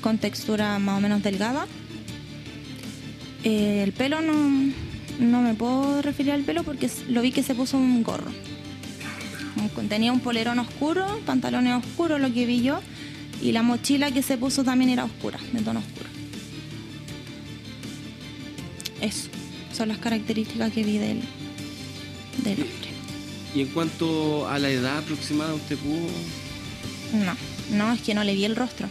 con textura más o menos delgada. El pelo no me puedo referir al pelo porque lo vi que se puso un gorro. Tenía un polerón oscuro, pantalones oscuros, lo que vi yo, y la mochila que se puso también era oscura, de tono oscuro. Eso, son las características que vi del hombre. ¿Y en cuanto a la edad aproximada, usted pudo...? No, es que no le vi el rostro.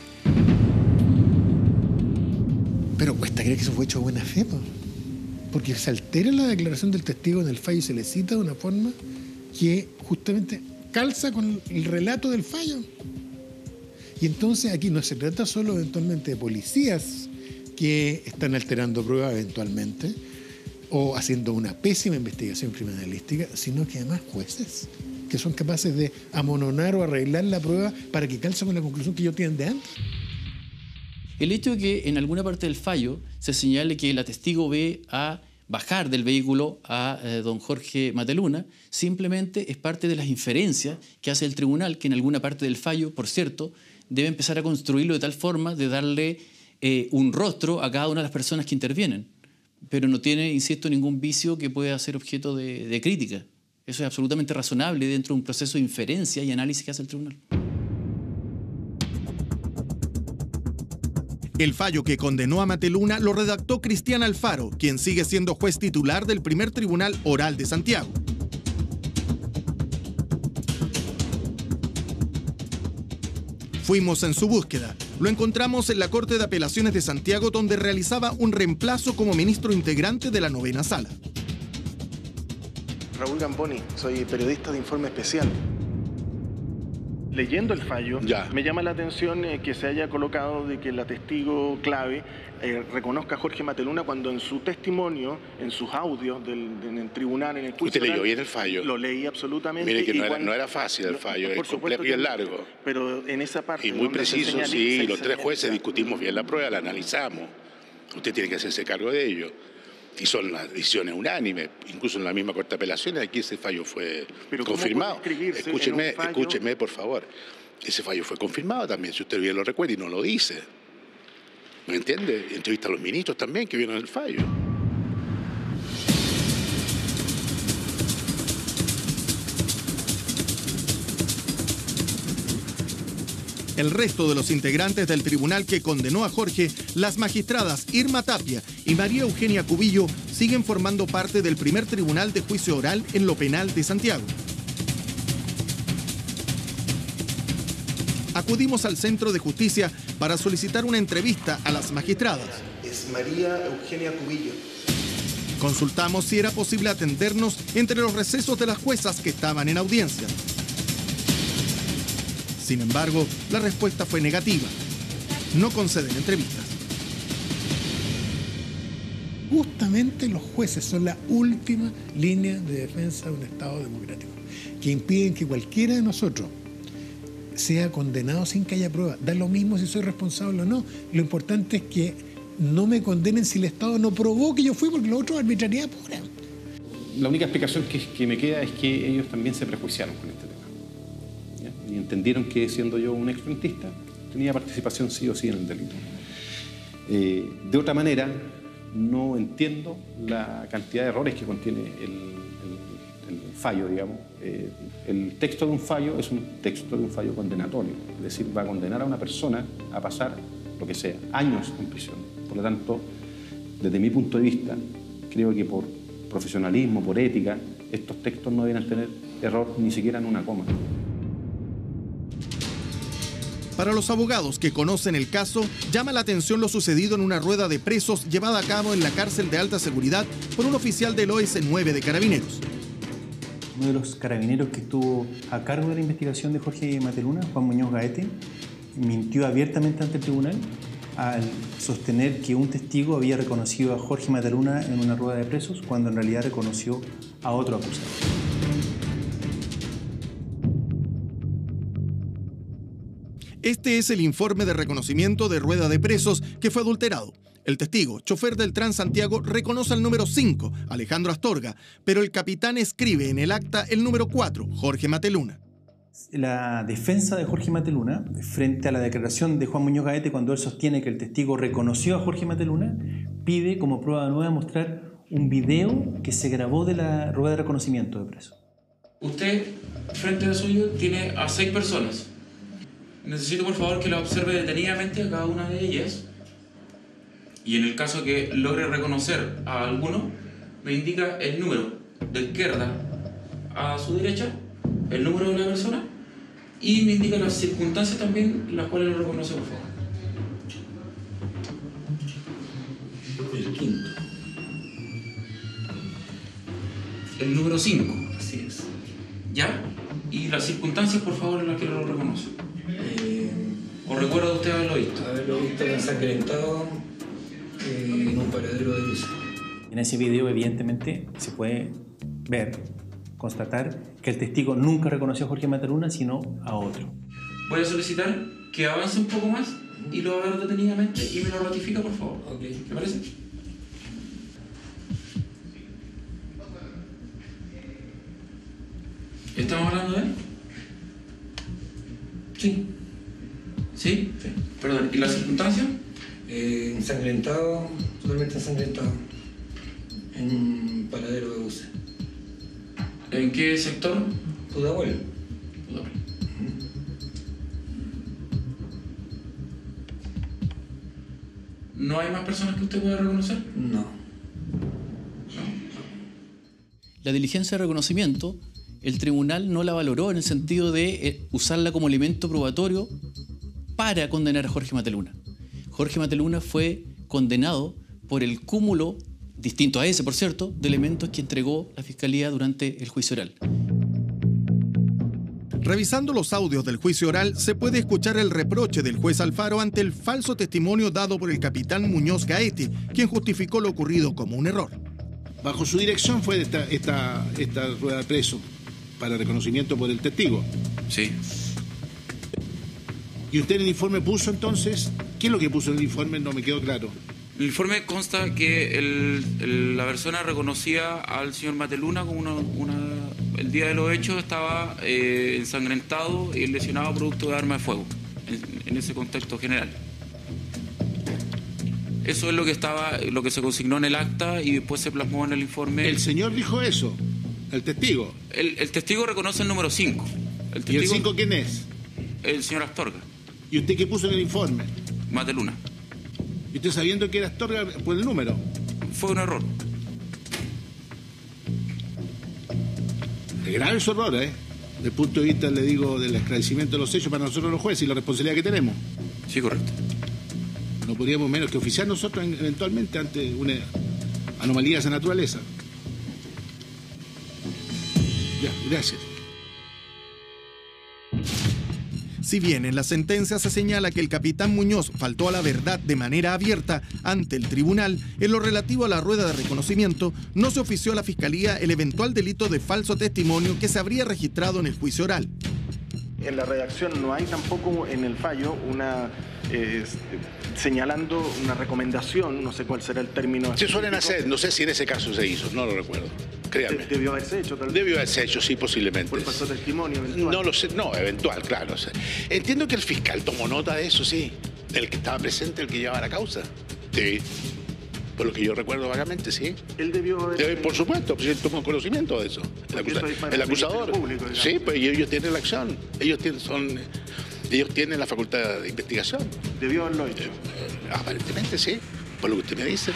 Pero cuesta creer que eso fue hecho de buena fe, ¿no? Porque se altera la declaración del testigo en el fallo y se le cita de una forma que justamente calza con el relato del fallo. Y entonces aquí no se trata solo eventualmente de policías que están alterando pruebas eventualmente o haciendo una pésima investigación criminalística, sino que además jueces que son capaces de amononar o arreglar la prueba para que calce con la conclusión que ellos tienen de antes. El hecho de que en alguna parte del fallo se señale que la testigo ve a bajar del vehículo a don Jorge Mateluna simplemente es parte de las inferencias que hace el tribunal, que en alguna parte del fallo, por cierto, debe empezar a construirlo de tal forma de darle un rostro a cada una de las personas que intervienen. Pero no tiene, insisto, ningún vicio que pueda ser objeto de crítica. Eso es absolutamente razonable dentro de un proceso de inferencia y análisis que hace el tribunal. El fallo que condenó a Mateluna lo redactó Cristian Alfaro, quien sigue siendo juez titular del primer tribunal oral de Santiago. Fuimos en su búsqueda. Lo encontramos en la Corte de Apelaciones de Santiago, donde realizaba un reemplazo como ministro integrante de la 9ª Sala. Raúl Gamboni, soy periodista de Informe Especial. Leyendo el fallo, me llama la atención que se haya colocado de que la testigo clave reconozca a Jorge Mateluna cuando en su testimonio, en sus audios en el tribunal, en el juicio... ¿Usted leyó bien el fallo? Lo leí absolutamente. Mire que no era fácil el fallo, es complejo y es largo. Pero en esa parte... Y muy preciso, sí, los tres jueces discutimos bien la prueba, la analizamos. Usted tiene que hacerse cargo de ello. Y son las decisiones unánimes, incluso en la misma Corte de Apelaciones, aquí ese fallo fue confirmado. Escúcheme, por favor. Ese fallo fue confirmado también, si usted bien lo recuerda, y no lo dice. ¿Me entiende? Entrevista a los ministros también que vieron el fallo. El resto de los integrantes del tribunal que condenó a Jorge, las magistradas Irma Tapia y María Eugenia Cubillo, siguen formando parte del primer tribunal de juicio oral en lo penal de Santiago. Acudimos al Centro de Justicia para solicitar una entrevista a las magistradas. Es María Eugenia Cubillo. Consultamos si era posible atendernos entre los recesos de las juezas que estaban en audiencia. Sin embargo, la respuesta fue negativa. No conceden entrevistas. Justamente los jueces son la última línea de defensa de un Estado democrático, que impiden que cualquiera de nosotros sea condenado sin que haya prueba. Da lo mismo si soy responsable o no. Lo importante es que no me condenen si el Estado no probó que yo fui, porque lo otro es arbitrariedad pura. La única explicación que me queda es que ellos también se prejuiciaron con este tema. Y entendieron que, siendo yo un exfrentista, tenía participación sí o sí en el delito. De otra manera, no entiendo la cantidad de errores que contiene el fallo, digamos. El texto de un fallo es un texto de un fallo condenatorio, es decir, va a condenar a una persona a pasar, lo que sea, años en prisión. Por lo tanto, desde mi punto de vista, creo que por profesionalismo, por ética, estos textos no deben tener error ni siquiera en una coma. Para los abogados que conocen el caso, llama la atención lo sucedido en una rueda de presos llevada a cabo en la cárcel de alta seguridad por un oficial del OS9 de Carabineros. Uno de los carabineros que estuvo a cargo de la investigación de Jorge Mateluna, Juan Muñoz Gaete, mintió abiertamente ante el tribunal al sostener que un testigo había reconocido a Jorge Mataluna en una rueda de presos cuando en realidad reconoció a otro acusado. Este es el informe de reconocimiento de rueda de presos que fue adulterado. El testigo, chofer del Transantiago, reconoce al número 5, Alejandro Astorga, pero el capitán escribe en el acta el número 4, Jorge Mataluna. La defensa de Jorge Mataluna, frente a la declaración de Juan Muñoz Gaete cuando él sostiene que el testigo reconoció a Jorge Mataluna, pide como prueba nueva mostrar un video que se grabó de la rueda de reconocimiento de preso. Usted, frente a suyo, tiene a 6 personas. Necesito por favor que la observe detenidamente a cada una de ellas y en el caso que logre reconocer a alguno, me indica el número de izquierda a su derecha, el número de la persona y me indica las circunstancias también las cuales lo reconoce, por favor. El quinto. El número 5. Así es. ¿Ya? Y las circunstancias, por favor, en las que lo reconoce. ¿O recuerda usted haberlo visto? Haberlo visto ensangrentado en un paradero de luz. En ese video, evidentemente, se puede ver, constatar que el testigo nunca reconoció a Jorge Mataluna, sino a otro. Voy a solicitar que avance un poco más y lo va a ver detenidamente y me lo ratifica, por favor. ¿Qué parece? ¿Estamos hablando de él? Sí. ¿Sí? Sí. Perdón, ¿y las circunstancias? Ensangrentado, totalmente ensangrentado. En un paradero de buses. ¿En qué sector? Pudahuel. Pudahuel. ¿No hay más personas que usted pueda reconocer? No. La diligencia de reconocimiento, el tribunal no la valoró en el sentido de usarla como elemento probatorio para condenar a Jorge Mataluna. Jorge Mataluna fue condenado por el cúmulo, distinto a ese por cierto, de elementos que entregó la Fiscalía durante el juicio oral. Revisando los audios del juicio oral, se puede escuchar el reproche del juez Alfaro ante el falso testimonio dado por el capitán Muñoz Gaete, quien justificó lo ocurrido como un error. Bajo su dirección fue esta rueda de preso para reconocimiento por el testigo. Sí. ¿Y usted en el informe puso entonces? ¿Qué es lo que puso en el informe? No me quedó claro. El informe consta que la persona reconocía al señor Mataluna como el día de los hechos estaba ensangrentado y lesionado producto de arma de fuego, en ese contexto general. Eso es lo que se consignó en el acta y después se plasmó en el informe. ¿El señor dijo eso? ¿El testigo? El testigo reconoce el número 5. ¿Y el 5 quién es? El señor Astorga. ¿Y usted qué puso en el informe? Mataluna. ¿Y usted sabiendo que era Astorga por el número? Fue un error. Es grave su error, ¿eh? Desde el punto de vista, le digo, del esclarecimiento de los hechos para nosotros los jueces y la responsabilidad que tenemos. Sí, correcto. No podríamos menos que oficiar nosotros eventualmente ante una anomalía de esa naturaleza. Ya, gracias. Si bien en la sentencia se señala que el capitán Muñoz faltó a la verdad de manera abierta ante el tribunal, en lo relativo a la rueda de reconocimiento, no se ofició a la Fiscalía el eventual delito de falso testimonio que se habría registrado en el juicio oral. En la redacción no hay tampoco en el fallo una señalando una recomendación, no sé cuál será el término. Se suelen hacer, no sé si en ese caso se hizo, no lo recuerdo. Créanme. Debió haberse hecho, tal vez. Debió haberse hecho, sí, posiblemente. Por falso testimonio eventual. No lo sé, no, eventual, claro. O sea, entiendo que el fiscal tomó nota de eso, sí. El que estaba presente, el que llevaba la causa. Sí. Por lo que yo recuerdo vagamente, sí. Él debió haber... Por supuesto, pues él tomó conocimiento de eso. El acusador. Público, sí, pues ellos tienen la acción. Ellos tienen la facultad de investigación. Debió haberlo hecho. Aparentemente sí, por lo que usted me dice.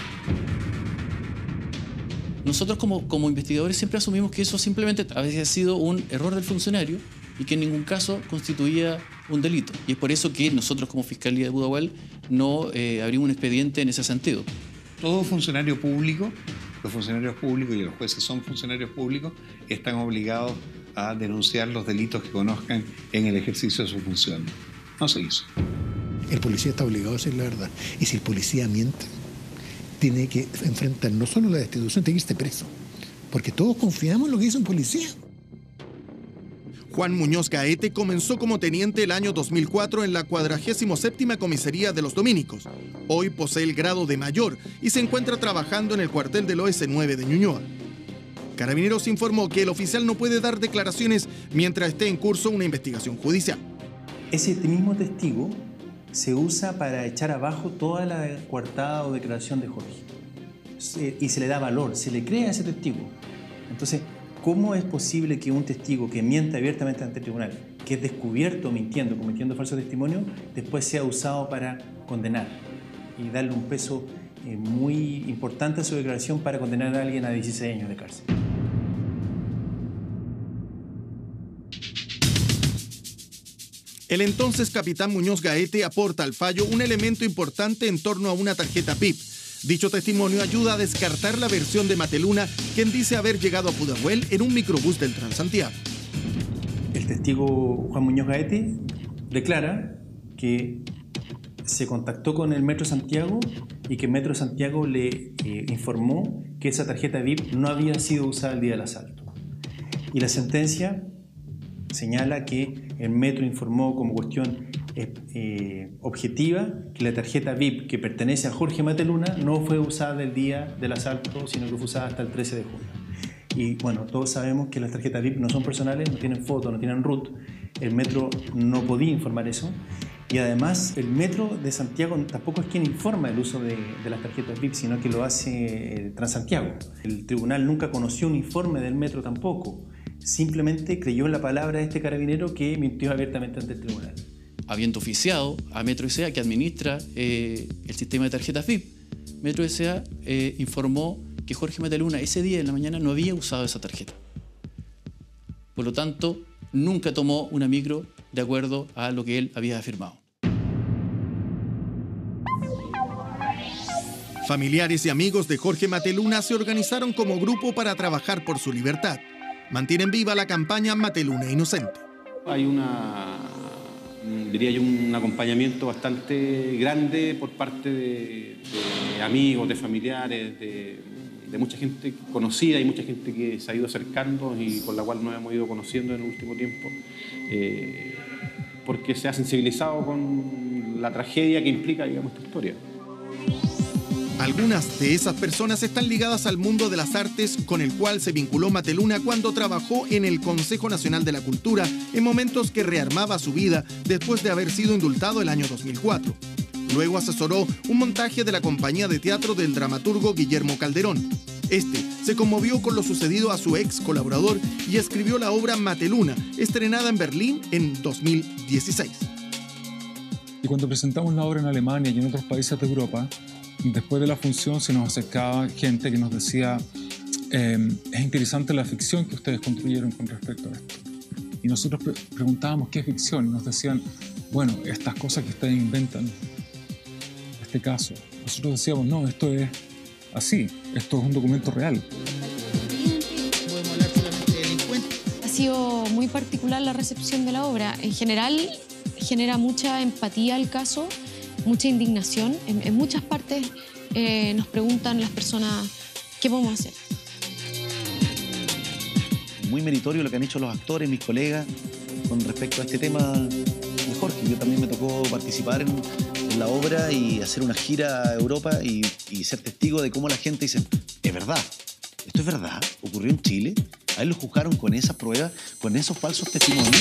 Nosotros como investigadores siempre asumimos que eso simplemente había sido un error del funcionario y que en ningún caso constituía un delito. Y es por eso que nosotros como Fiscalía de Pudahuel no abrimos un expediente en ese sentido. Todo funcionario público, los funcionarios públicos y los jueces son funcionarios públicos, están obligados a denunciar los delitos que conozcan en el ejercicio de su función. No se hizo. El policía está obligado a decir la verdad. Y si el policía miente, tiene que enfrentar no solo la destitución, tiene que irse preso. Porque todos confiamos en lo que dice un policía. Juan Muñoz Gaete comenzó como teniente el año 2004 en la 47ª Comisaría de los Dominicos. Hoy posee el grado de mayor y se encuentra trabajando en el cuartel del OS9 de Ñuñoa. Carabineros informó que el oficial no puede dar declaraciones mientras esté en curso una investigación judicial. Ese mismo testigo se usa para echar abajo toda la coartada o declaración de Jorge. Y se le da valor, se le cree a ese testigo. Entonces, ¿cómo es posible que un testigo que miente abiertamente ante el tribunal, que es descubierto mintiendo, cometiendo falso testimonio, después sea usado para condenar y darle un peso muy importante a su declaración para condenar a alguien a 16 años de cárcel? El entonces capitán Muñoz Gaete aporta al fallo un elemento importante en torno a una tarjeta PIP. Dicho testimonio ayuda a descartar la versión de Mateluna, quien dice haber llegado a Pudahuel en un microbús del Transantiago. El testigo Juan Muñoz Gaete declara que se contactó con el Metro Santiago y que Metro Santiago le informó que esa tarjeta VIP no había sido usada el día del asalto. Y la sentencia señala que el Metro informó como cuestión objetiva que la tarjeta VIP que pertenece a Jorge Mateluna no fue usada el día del asalto, sino que fue usada hasta el 13 de junio. Y bueno, todos sabemos que las tarjetas VIP no son personales, no tienen foto, no tienen root. El Metro no podía informar eso. Y además, el Metro de Santiago tampoco es quien informa el uso de las tarjetas VIP, sino que lo hace Transantiago. El tribunal nunca conoció un informe del Metro tampoco. Simplemente creyó en la palabra de este carabinero que mintió abiertamente ante el tribunal. Habiendo oficiado a Metro S.A., que administra el sistema de tarjetas VIP, Metro S.A. informó que Jorge Mateluna ese día en la mañana no había usado esa tarjeta. Por lo tanto, nunca tomó una micro de acuerdo a lo que él había afirmado. Familiares y amigos de Jorge Mateluna se organizaron como grupo para trabajar por su libertad. Mantienen viva la campaña Mateluna Inocente. Hay un acompañamiento bastante grande por parte de amigos, de familiares, de mucha gente conocida y mucha gente que se ha ido acercando y con la cual nos hemos ido conociendo en el último tiempo, porque se ha sensibilizado con la tragedia que implica, digamos, esta historia. Algunas de esas personas están ligadas al mundo de las artes, con el cual se vinculó Mateluna cuando trabajó en el Consejo Nacional de la Cultura en momentos que rearmaba su vida después de haber sido indultado el año 2004. Luego asesoró un montaje de la compañía de teatro del dramaturgo Guillermo Calderón. Este se conmovió con lo sucedido a su ex colaborador y escribió la obra Mateluna, estrenada en Berlín en 2016. Y cuando presentamos la obra en Alemania y en otros países de Europa, después de la función se nos acercaba gente que nos decía es interesante la ficción que ustedes construyeron con respecto a esto. Y nosotros preguntábamos qué ficción y nos decían, bueno, estas cosas que ustedes inventan, este caso. Nosotros decíamos, no, esto es así, esto es un documento real. Ha sido muy particular la recepción de la obra. En general genera mucha empatía al caso, mucha indignación. En muchas partes nos preguntan las personas qué podemos hacer. Muy meritorio lo que han hecho los actores, mis colegas, con respecto a este tema de Jorge. Yo también me tocó participar en la obra y hacer una gira a Europa y ser testigo de cómo la gente dice, es verdad, esto es verdad, ocurrió en Chile. A él lo juzgaron con esas pruebas, con esos falsos testimonios.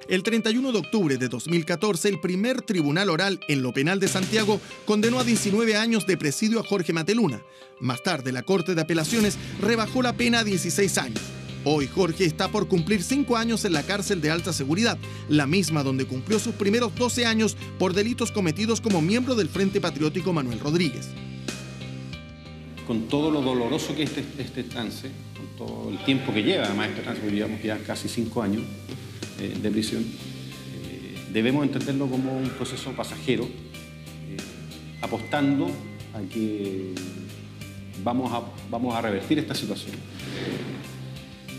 El 31 de octubre de 2014, el primer tribunal oral en lo penal de Santiago condenó a 19 años de presidio a Jorge Mateluna. Más tarde, la Corte de Apelaciones rebajó la pena a 16 años. Hoy, Jorge está por cumplir 5 años en la cárcel de alta seguridad, la misma donde cumplió sus primeros 12 años por delitos cometidos como miembro del Frente Patriótico Manuel Rodríguez. Con todo lo doloroso que es este trance, con todo el tiempo que lleva, además este trance, porque llevamos ya casi 5 años de prisión, debemos entenderlo como un proceso pasajero, apostando a que vamos a revertir esta situación.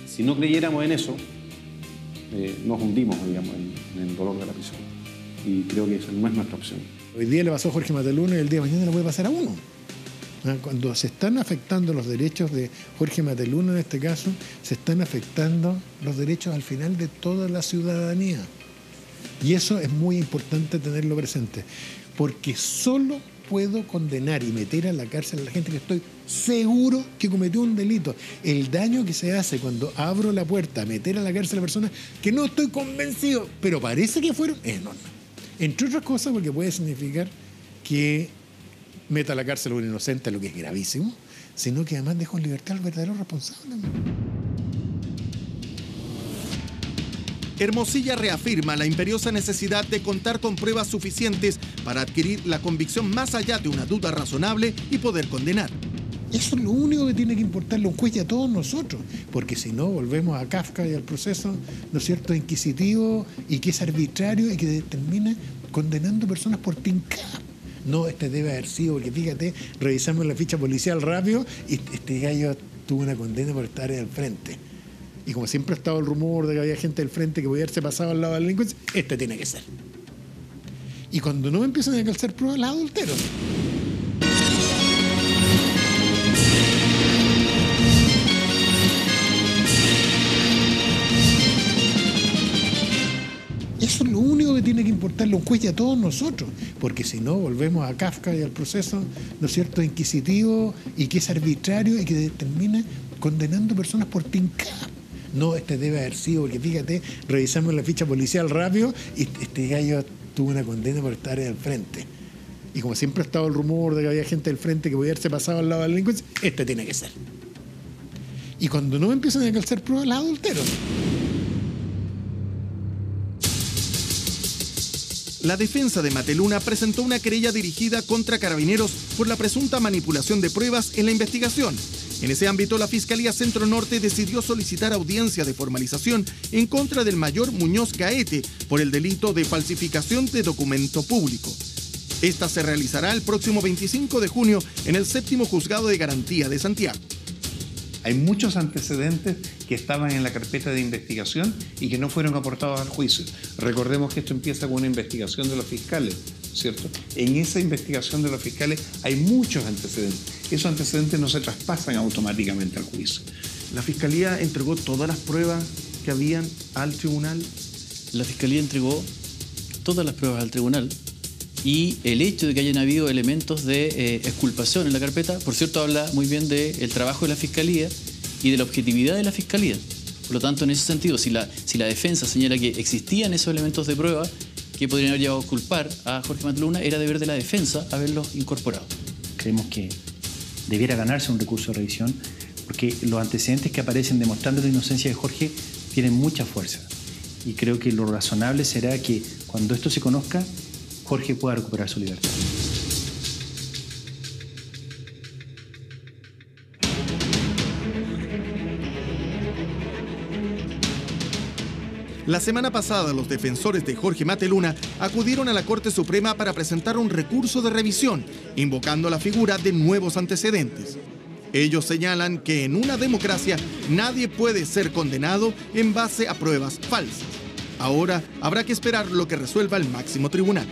Si no creyéramos en eso, nos hundimos, digamos, en el dolor de la prisión. Y creo que esa no es nuestra opción. Hoy día le pasó a Jorge Mateluna y el día de mañana le puede pasar a uno. Cuando se están afectando los derechos de Jorge Mateluna, en este caso, se están afectando los derechos al final de toda la ciudadanía. Y eso es muy importante tenerlo presente, porque solo puedo condenar y meter a la cárcel a la gente que estoy seguro que cometió un delito. El daño que se hace cuando abro la puerta a meter a la cárcel a personas que no estoy convencido, pero parece que fueron, es enorme. Entre otras cosas porque puede significar que meta a la cárcel a un inocente, lo que es gravísimo, sino que además dejo en libertad al verdadero responsable. Hermosilla reafirma la imperiosa necesidad de contar con pruebas suficientes para adquirir la convicción más allá de una duda razonable y poder condenar. Eso es lo único que tiene que importarle a un juez y a todos nosotros, porque si no volvemos a Kafka y al proceso, ¿no es cierto?, inquisitivo y que es arbitrario y que termina condenando personas por tincar. No, este debe haber sido, porque fíjate, revisamos la ficha policial rápido y este gallo tuvo una condena por estar al frente. Y como siempre ha estado el rumor de que había gente del frente que podía haberse pasado al lado de la delincuencia, este tiene que ser. Y cuando no empiezan a calzar pruebas, las adultero. Eso es lo único que tiene que importarle a un juez y a todos nosotros, porque si no volvemos a Kafka y al proceso, ¿no es cierto?, inquisitivo y que es arbitrario y que termina condenando personas por tincar. No, este debe haber sido, porque fíjate, revisamos la ficha policial rápido y este gallo tuvo una condena por estar al frente. Y como siempre ha estado el rumor de que había gente del frente que podía haberse pasado al lado de la delincuencia, este tiene que ser. Y cuando no empiezan a calzar pruebas, las adultero. La defensa de Mateluna presentó una querella dirigida contra Carabineros por la presunta manipulación de pruebas en la investigación. En ese ámbito, la Fiscalía Centro Norte decidió solicitar audiencia de formalización en contra del mayor Muñoz Gaete por el delito de falsificación de documento público. Esta se realizará el próximo 25 de junio en el 7º Juzgado de Garantía de Santiago. Hay muchos antecedentes que estaban en la carpeta de investigación y que no fueron aportados al juicio. Recordemos que esto empieza con una investigación de los fiscales, ¿cierto? En esa investigación de los fiscales hay muchos antecedentes. Esos antecedentes no se traspasan automáticamente al juicio. ¿La Fiscalía entregó todas las pruebas que habían al tribunal? La Fiscalía entregó todas las pruebas al tribunal y el hecho de que hayan habido elementos de exculpación en la carpeta, por cierto, habla muy bien del trabajo de la Fiscalía y de la objetividad de la Fiscalía. Por lo tanto, en ese sentido, si la defensa señala que existían esos elementos de prueba que podrían haber llevado a culpar a Jorge Mateluna, era deber de la defensa haberlos incorporado. Creemos que debiera ganarse un recurso de revisión porque los antecedentes que aparecen demostrando la inocencia de Jorge tienen mucha fuerza. Y creo que lo razonable será que cuando esto se conozca, Jorge pueda recuperar su libertad. La semana pasada, los defensores de Jorge Mateluna acudieron a la Corte Suprema para presentar un recurso de revisión, invocando la figura de nuevos antecedentes. Ellos señalan que en una democracia nadie puede ser condenado en base a pruebas falsas. Ahora habrá que esperar lo que resuelva el máximo tribunal.